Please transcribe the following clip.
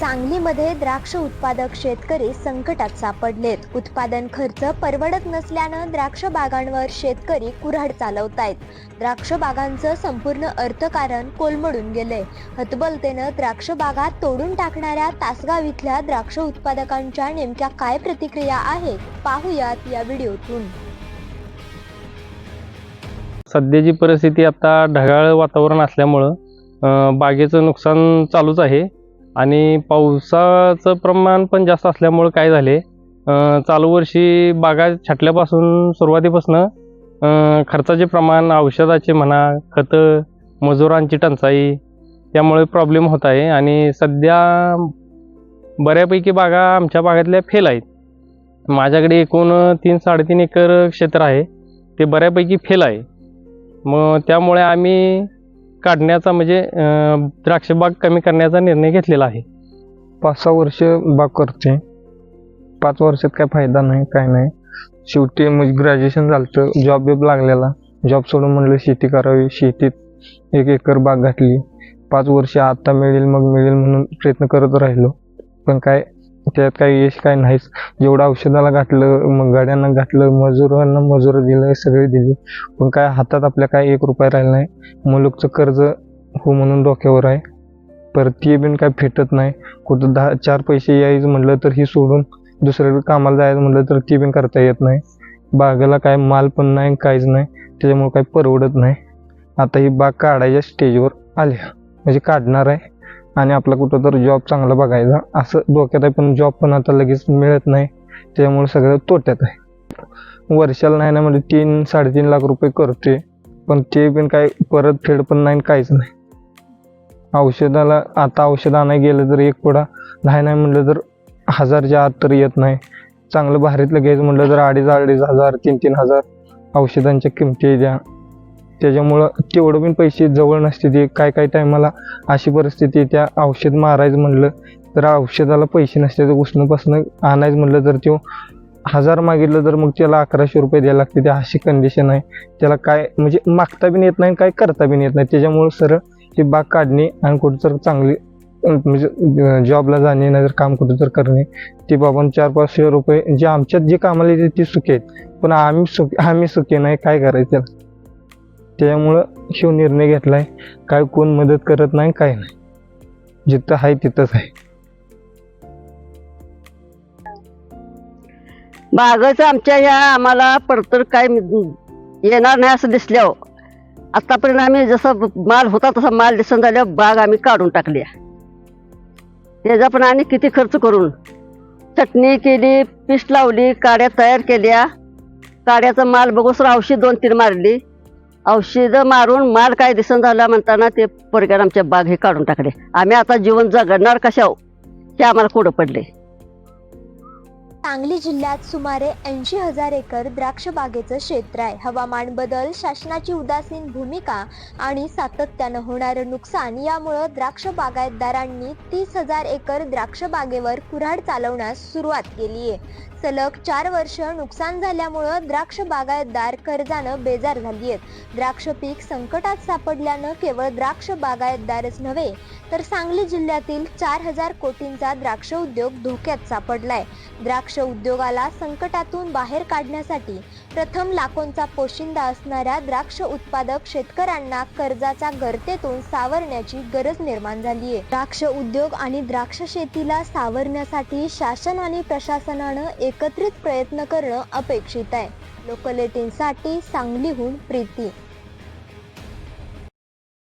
सांगलीमध्ये द्राक्ष उत्पादक शेतकरी संकटात सापडलेत। उत्पादन खर्च परवडत नसल्यानं द्राक्ष बागांवर शेतकरी कुऱ्हाड चालवतायत। द्राक्ष बागांचं संपूर्ण अर्थकारण कोलमडून गेले। हतबलतेनं द्राक्ष बागा तोडून टाकणाऱ्या तासगाव इथल्या द्राक्ष उत्पादकांच्या नेमक्या काय प्रतिक्रिया आहेत पाहूयात या व्हिडिओतून। सध्याची परिस्थिती आता ढगाळ वातावरण असल्यामुळं बागेचं नुकसान चालूच आहे आणि पावसाचं प्रमाण पण जास्त असल्यामुळं काय झाले, चालू वर्षी बागा छाटल्यापासून सुरुवातीपासून खर्चाचे प्रमाण, औषधाचे म्हणा, खतं, मजुरांची टंचाई त्यामुळे प्रॉब्लेम होत आहे आणि सध्या बऱ्यापैकी बागा आमच्या भागातल्या फेल आहेत। माझ्याकडे एकूण 3-3.5 एकर क्षेत्र आहे, ते बऱ्यापैकी फेल आहे। मग त्यामुळे आम्ही काढण्याचा म्हणजे द्राक्ष बाग कमी करण्याचा निर्णय घेतलेला आहे। 5-6 वर्ष बाग करते, 5 वर्षात काय फायदा नाही, काय नाही। शेवटी म्हणजे ग्रॅज्युएशन झालं, जॉब लागलेला, जॉब सोडून म्हणलं शेती करावी, शेतीत 1 एकर बाग घातली। 5 वर्ष आता मिळेल मग मिळेल म्हणून प्रयत्न करत राहिलो, पण काय त्यात काही यश काय नाहीच। जेवढं औषधाला घातलं, मग गाड्यांना घातलं, मजुरांना मजूर दिलं, सगळे दिले, पण काय हातात आपल्या काय 1 रुपया राहिला नाही। मुलुकचं कर्ज हो म्हणून डोक्यावर आहे, परत ते बिन काय फेटत नाही। कुठं 4 पैसे यायचं म्हटलं तर ही सोडून दुसऱ्या कामाला जायचं म्हटलं तर ते बिन करता येत नाही। बागेला काय माल पण नाही, काहीच नाही, त्याच्यामुळे काही परवडत नाही। आता ही बाग काढायच्या स्टेजवर आली, म्हणजे काढणार आहे आणि आपला कुठं तर जॉब चांगला बघायचा असं डोक्यात आहे, पण जॉब पण आता लगेच मिळत नाही, त्यामुळे सगळं तोट्यात आहे। वर्षाला नाही ना म्हणजे 3-3.5 लाख रुपये करते, पण ते पण काय परतफेड पण नाही, काहीच नाही। औषधाला आता औषध आणायला गेलं तर एक पुडा नाही म्हटलं तर 1000च्या आत तर येत नाही। चांगलं भारीतलं घ्यायचं म्हटलं तर 2,500, 3,000 औषधांच्या किमती द्या, त्याच्यामुळं तेवढं पण पैसे जवळ नसते। ते काय टायमाला अशी परिस्थिती, त्या औषध मारायचं म्हटलं तर औषधाला पैसे नसते, तर उसणपासून आणायचं म्हटलं तर तो 1000 मागितलं तर मग त्याला 1100 रुपये द्यायला लागते। त्या अशी कंडिशन आहे, त्याला काय म्हणजे मागता बी येत नाही, काय करता बी येत नाही। त्याच्यामुळं सरळ ही बाग काढणे आणि कुठं तर चांगली म्हणजे जॉबला जाणे, नाही तर काम कुठं तर करणे, ते बाबा 400-500 रुपये जे आमच्यात जे कामाला येते ती सुखी आहेत, पण आम्ही सुखी नाही, काय करायचं त्याला। त्यामुळं शिव निर्णय घेतलाय, काय कोण मदत करत नाही, काय नाही, जिथं आहे तिथंच आहे। बागाचं आमच्या ह्या आम्हाला परतर काय येणार नाही असं दिसल्यावर आतापर्यंत आम्ही जसा माल होता तसा माल दिसून झाल्यावर बाग आम्ही काढून टाकली। त्याचा पण आणि किती खर्च करून चटणी केली, पीस लावली, काड्या तयार केल्या, काड्याचा माल बघून औषध 2-3 मारली, औषधं मारून माल काय दिसून झाला म्हणताना ते पोरग्यानं आमच्या बाग हे काढून टाकले। आम्ही आता जीवन जगणार कशावर हे आम्हाला कोडं पडले। सांगली जिल्ह्यात सुमारे 80,000 एकर द्राक्ष बागेचं क्षेत्र आहे। हवामान बदल, शासनाची उदासीन भूमिका आणि सातत्यानं होणारं नुकसान यामुळे द्राक्ष बागायतदारांनी 30,000 एकर द्राक्ष बागेवर कुऱ्हाड चालवण्यास सुरुवात केली आहे। सलग 4 वर्ष नुकसान झाल्यामुळं द्राक्ष बागायतदार कर्जानं बेजार झाली आहेत। द्राक्ष पीक संकटात सापडल्यानं केवळ द्राक्ष बागायतदारच नव्हे तर सांगली जिल्ह्यातील 4,000 कोटींचा द्राक्ष उद्योग धोक्यात सापडलाय। द्राक्ष उद्योगाला संकटातून बाहेर काढण्यासाठी प्रथम लाखोंचा पोशिंदा असणाऱ्या द्राक्ष उत्पादक शेतकऱ्यांना कर्जाच्या गर्तेतून सावरण्याची गरज निर्माण झाली आहे। द्राक्ष उद्योग आणि द्राक्ष शेतीला सावरण्यासाठी शासन आणि प्रशासनानं एकत्रित प्रयत्न करणं अपेक्षित आहे। लोकल 18साठी सांगलीहून प्रीती।